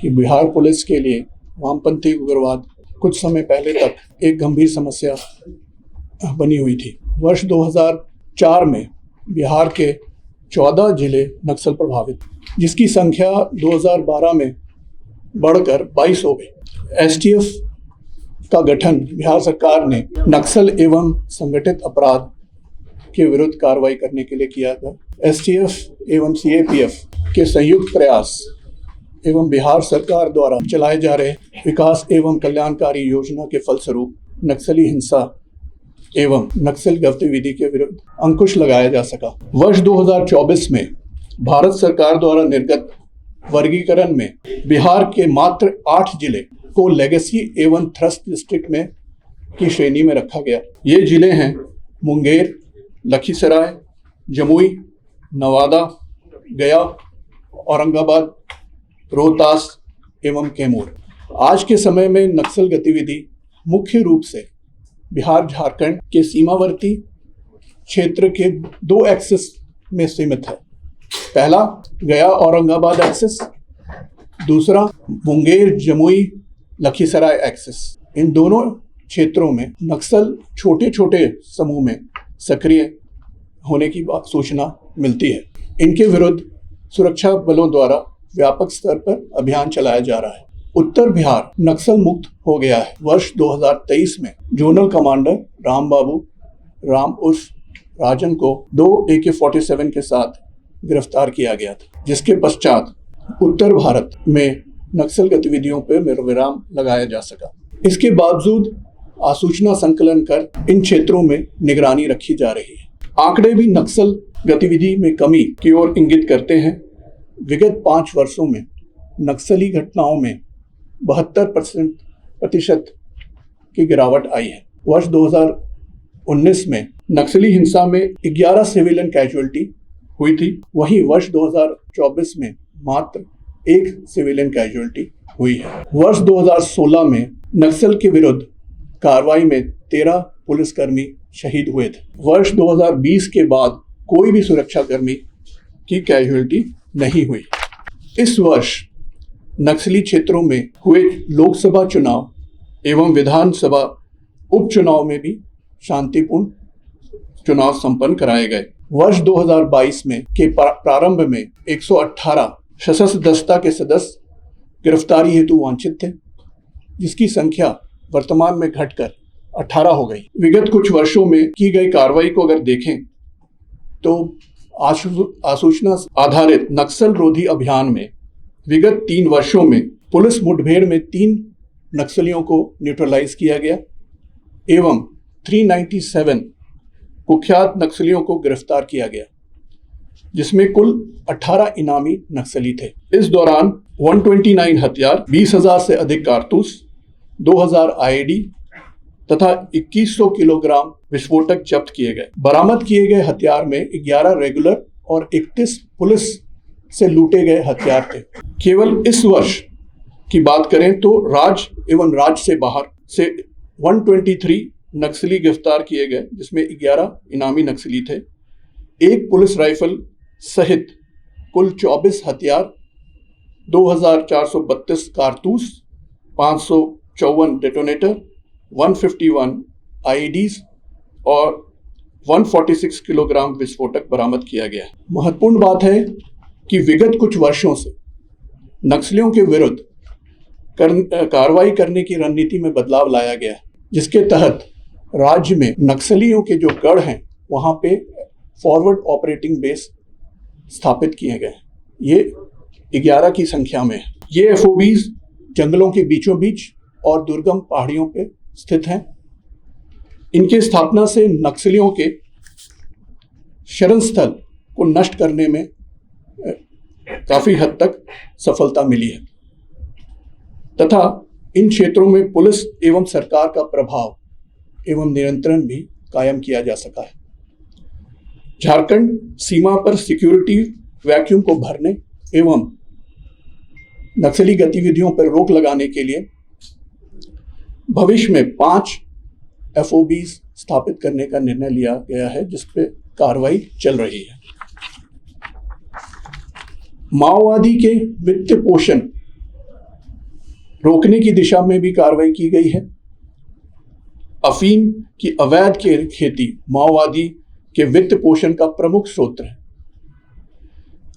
कि बिहार पुलिस के लिए वामपंथी उग्रवाद कुछ समय पहले तक एक गंभीर समस्या बनी हुई थी। वर्ष 2004 में बिहार के 14 जिले नक्सल प्रभावित, जिसकी संख्या 2012 में बढ़कर 22 हो गई। एसटीएफ का गठन बिहार सरकार ने नक्सल एवं संगठित अपराध के विरुद्ध कार्रवाई करने के लिए किया था। एसटीएफ एवं सीएपीएफ के संयुक्त प्रयास एवं बिहार सरकार द्वारा चलाए जा रहे विकास एवं कल्याणकारी योजना के फलस्वरूप नक्सली हिंसा एवं नक्सल गतिविधि के विरुद्ध अंकुश लगाया जा सका। वर्ष 2024 में भारत सरकार द्वारा निर्गत वर्गीकरण में बिहार के मात्र 8 जिले को लेगेसी एवं थ्रस्ट डिस्ट्रिक्ट में की श्रेणी में रखा गया। ये जिले हैं मुंगेर, लखीसराय, जमुई, नवादा, गया, औरंगाबाद, रोहतास एवं कैमूर। आज के समय में नक्सल गतिविधि मुख्य रूप से बिहार झारखंड के सीमावर्ती क्षेत्र के 2 एक्सिस में सीमित है। पहला गया औरंगाबाद एक्सिस, दूसरा मुंगेर जमुई लखीसराय एक्सिस। इन दोनों क्षेत्रों में नक्सल छोटे छोटे समूह में सक्रिय होने की सूचना मिलती है। इनके विरुद्ध सुरक्षा बलों द्वारा व्यापक स्तर पर अभियान चलाया जा रहा है। उत्तर बिहार नक्सल मुक्त हो गया है। वर्ष 2023 में जोनल कमांडर राम उर्फ राजन को 2 AK-47 के साथ गिरफ्तार किया गया था, जिसके पश्चात उत्तर भारत में नक्सल गतिविधियों पर विराम लगाया जा सका। इसके बावजूद आसूचना संकलन कर इन क्षेत्रों में निगरानी रखी जा रही है। आंकड़े भी नक्सल गतिविधि में कमी की ओर इंगित करते हैं। विगत 5 वर्षों में नक्सली घटनाओं में 72% की गिरावट आई है। वर्ष 2019 में नक्सली हिंसा में 11 सिविलियन कैजुअल्टी हुई थी, वहीं वर्ष 2024 में मात्र 1 सिविलियन कैजुअल्टी हुई है। वर्ष 2016 में नक्सल के विरुद्ध कार्रवाई में 13 पुलिसकर्मी शहीद हुए थे। वर्ष 2020 के बाद कोई भी सुरक्षाकर्मी की कैजुअल्टी नहीं हुई। इस वर्ष नक्सली क्षेत्रों में हुए लोकसभा चुनाव एवं विधानसभा उपचुनाव में भी शांतिपूर्ण चुनाव संपन्न कराए गए। वर्ष 2022 में के प्रारंभ में 118 सशस्त्र दस्ता के सदस्य गिरफ्तारी हेतु वांछित थे, जिसकी संख्या वर्तमान में घटकर 18 हो गई। विगत कुछ वर्षों में की गई कार्रवाई को अगर देखें तो आसूचना आधारित नक्सल रोधी अभियान में विगत 3 वर्षों में पुलिस मुठभेड़ में 3 नक्सलियों को न्यूट्रलाइज किया गया एवं 397 कुख्यात नक्सलियों को गिरफ्तार किया गया, जिसमें कुल 18 इनामी नक्सली थे। इस दौरान 129 हथियार, 20,000 से अधिक कारतूस, 2,000 IED तथा 2100 किलोग्राम विस्फोटक जब्त किए गए। बरामद किए गए हथियार में 11 रेगुलर और 31 पुलिस से लूटे गए हथियार थे। केवल इस वर्ष की बात करें तो राज्य एवं राज्य से बाहर से 123 नक्सली गिरफ्तार किए गए, जिसमें 11 इनामी नक्सली थे। 1 पुलिस राइफल सहित कुल 24 हथियार, 2,432 कारतूस, 554 डेटोनेटर, 151 IEDs और 146 किलोग्राम विस्फोटक बरामद किया गया है। महत्वपूर्ण बात है कि विगत कुछ वर्षों से नक्सलियों के विरुद्ध कार्रवाई करने की रणनीति में बदलाव लाया गया है, जिसके तहत राज्य में नक्सलियों के जो गढ़ हैं वहाँ पे फॉरवर्ड ऑपरेटिंग बेस स्थापित किए गए। ये 11 की संख्या में है। ये FOBs जंगलों के बीचों बीच और दुर्गम पहाड़ियों पे स्थित हैं। इनके स्थापना से नक्सलियों के शरण स्थल को नष्ट करने में काफी हद तक सफलता मिली है तथा इन क्षेत्रों में पुलिस एवं सरकार का प्रभाव एवं नियंत्रण भी कायम किया जा सका है। झारखंड सीमा पर सिक्योरिटी वैक्यूम को भरने एवं नक्सली गतिविधियों पर रोक लगाने के लिए भविष्य में 5 FOBs स्थापित करने का निर्णय लिया गया है, जिस पे कार्रवाई चल रही है। माओवादी के वित्त पोषण रोकने की दिशा में भी कार्रवाई की गई है। अफीम की अवैध खेती माओवादी के वित्त पोषण का प्रमुख स्रोत है।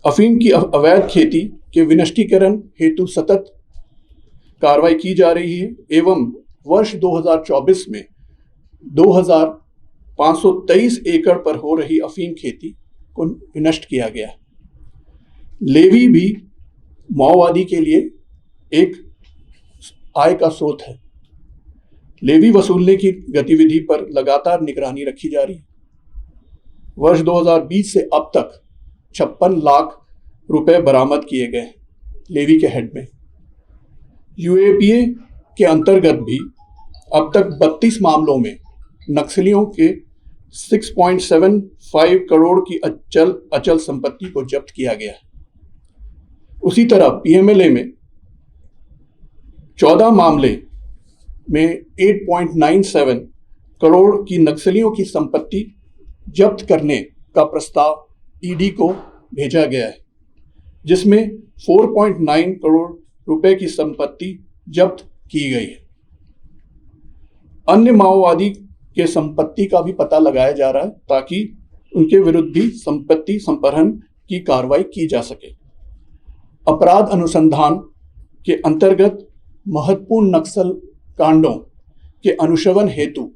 अफीम की अवैध खेती के विनिष्टीकरण हेतु सतत कार्रवाई की जा रही है एवं वर्ष 2024 में 2523 एकड़ पर हो रही अफीम खेती को विनष्ट किया गया। लेवी भी माओवादी के लिए एक आय का स्रोत है। लेवी वसूलने की गतिविधि पर लगातार निगरानी रखी जा रही है। वर्ष 2020 से अब तक 56 लाख रुपए बरामद किए गए लेवी के हेड में। यूएपीए के अंतर्गत भी अब तक 32 मामलों में नक्सलियों के 6.75 करोड़ की अचल संपत्ति को जब्त किया गया। उसी तरह पीएमएलए में 14 मामले में 8.97 करोड़ की नक्सलियों की संपत्ति जब्त करने का प्रस्ताव ईडी को भेजा गया है, जिसमें 4.9 करोड़ रुपए की संपत्ति जब्त की गई है। अन्य माओवादी के संपत्ति का भी पता लगाया जा रहा है ताकि उनके विरुद्ध भी संपत्ति संपहरण की कार्रवाई की जा सके। अपराध अनुसंधान के अंतर्गत महत्वपूर्ण नक्सल कांडों के अनुश्रवण हेतु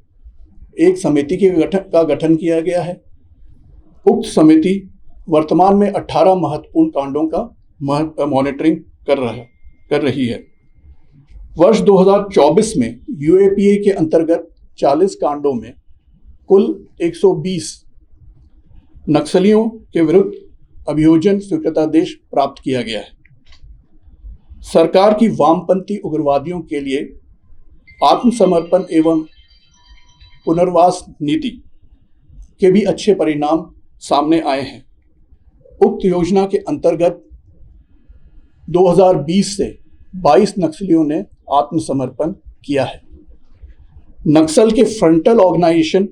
एक समिति का गठन किया गया है। उक्त समिति वर्तमान में 18 महत्वपूर्ण कांडों का मॉनिटरिंग कर रही है। वर्ष 2024 में यूएपीए के अंतर्गत 40 कांडों में कुल 120 नक्सलियों के विरुद्ध अभियोजन स्वीकृतादेश प्राप्त किया गया है। सरकार की वामपंथी उग्रवादियों के लिए आत्मसमर्पण एवं पुनर्वास नीति के भी अच्छे परिणाम सामने आए हैं। उक्त योजना के अंतर्गत 2020 से 22 नक्सलियों ने आत्मसमर्पण किया है। नक्सल के फ्रंटल ऑर्गेनाइजेशन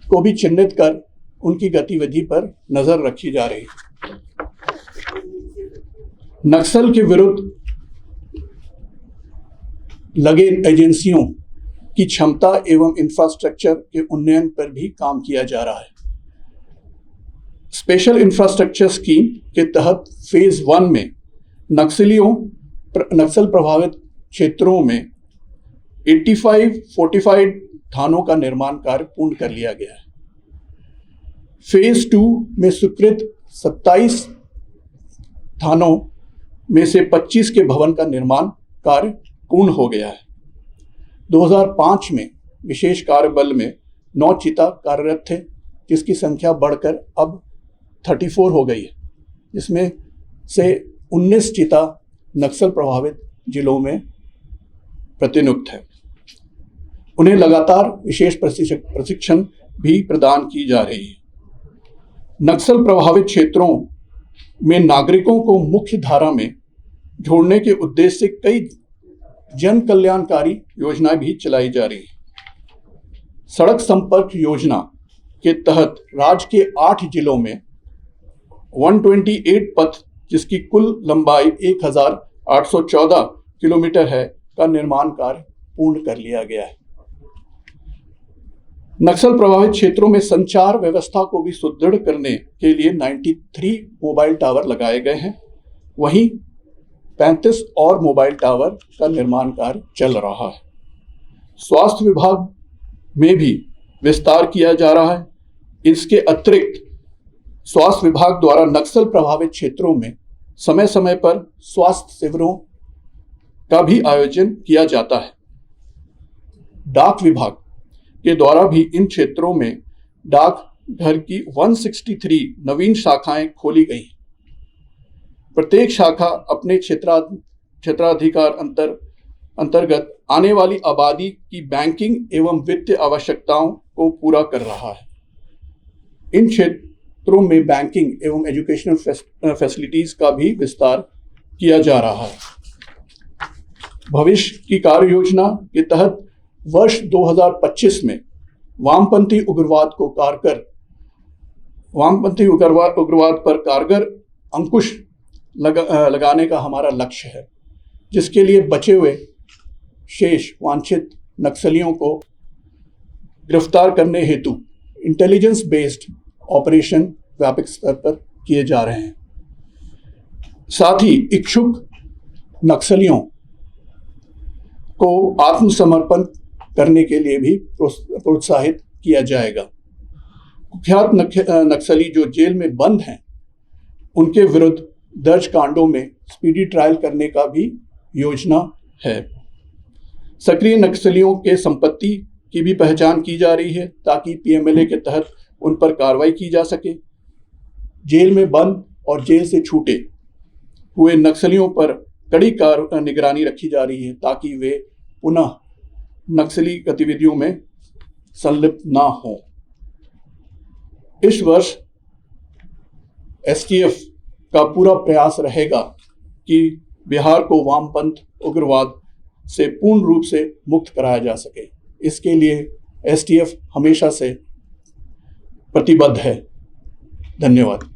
को भी चिन्हित कर उनकी गतिविधि पर नजर रखी जा रही है। नक्सल के विरुद्ध लगे एजेंसियों की क्षमता एवं इंफ्रास्ट्रक्चर के उन्नयन पर भी काम किया जा रहा है। स्पेशल इंफ्रास्ट्रक्चर स्कीम के तहत फेज 1 में नक्सल प्रभावित क्षेत्रों में 85 फोर्टिफाइड थानों का निर्माण कार्य पूर्ण कर लिया गया है। फेज 2 में स्वीकृत 27 थानों में से 25 के भवन का निर्माण कार्य पूर्ण हो गया है। 2005 में विशेष कार्य बल में 9 चिता कार्यरत थे, जिसकी संख्या बढ़कर अब 34 हो गई है, जिसमें से 19 चिता नक्सल प्रभावित जिलों में प्रतिनियुक्त है। उन्हें लगातार विशेष प्रशिक्षण भी प्रदान की जा रही है। नक्सल प्रभावित क्षेत्रों में नागरिकों को मुख्य धारा में जोड़ने के उद्देश्य से कई जन कल्याणकारी योजनाएं भी चलाई जा रही है। सड़क संपर्क योजना के तहत राज्य के 8 जिलों में 128 पथ, जिसकी कुल लंबाई 1814 किलोमीटर है, का निर्माण कार्य पूर्ण कर लिया गया है। नक्सल प्रभावित क्षेत्रों में संचार व्यवस्था को भी सुदृढ़ करने के लिए 93 मोबाइल टावर लगाए गए हैं। वहीं 35 और मोबाइल टावर का निर्माण कार्य चल रहा है। स्वास्थ्य विभाग में भी विस्तार किया जा रहा है। इसके अतिरिक्त स्वास्थ्य विभाग द्वारा नक्सल प्रभावित क्षेत्रों में समय समय पर स्वास्थ्य शिविरों का भी आयोजन किया जाता है। डाक विभाग के द्वारा भी इन क्षेत्रों में डाक घर की 163 नवीन शाखाएं खोली गई। प्रत्येक शाखा अपने क्षेत्राधिकार अंतर्गत आने वाली आबादी की बैंकिंग एवं वित्तीय आवश्यकताओं को पूरा कर रहा है। इन क्षेत्रों में बैंकिंग एवं एजुकेशनल फैसिलिटीज का भी विस्तार किया जा रहा है। भविष्य की कार्य योजना के तहत वर्ष 2025 में वामपंथी उग्रवाद पर कारगर अंकुश लगाने का हमारा लक्ष्य है, जिसके लिए बचे हुए शेष वांछित नक्सलियों को गिरफ्तार करने हेतु इंटेलिजेंस बेस्ड ऑपरेशन व्यापक स्तर पर किए जा रहे हैं। साथ ही इच्छुक नक्सलियों को आत्मसमर्पण करने के लिए भी प्रोत्साहित किया जाएगा। कुख्यात नक्सली जो जेल में बंद हैं, उनके विरुद्ध दर्ज कांडों में स्पीडी ट्रायल करने का भी योजना है। सक्रिय नक्सलियों के संपत्ति की भी पहचान की जा रही है ताकि पीएमएलए के तहत उन पर कार्रवाई की जा सके। जेल में बंद और जेल से छूटे हुए नक्सलियों पर कड़ी निगरानी रखी जा रही है ताकि वे पुनः नक्सली गतिविधियों में संलिप्त ना हों। इस वर्ष एसटीएफ का पूरा प्रयास रहेगा कि बिहार को वामपंथ उग्रवाद से पूर्ण रूप से मुक्त कराया जा सके। इसके लिए एसटीएफ हमेशा से प्रतिबद्ध है। धन्यवाद।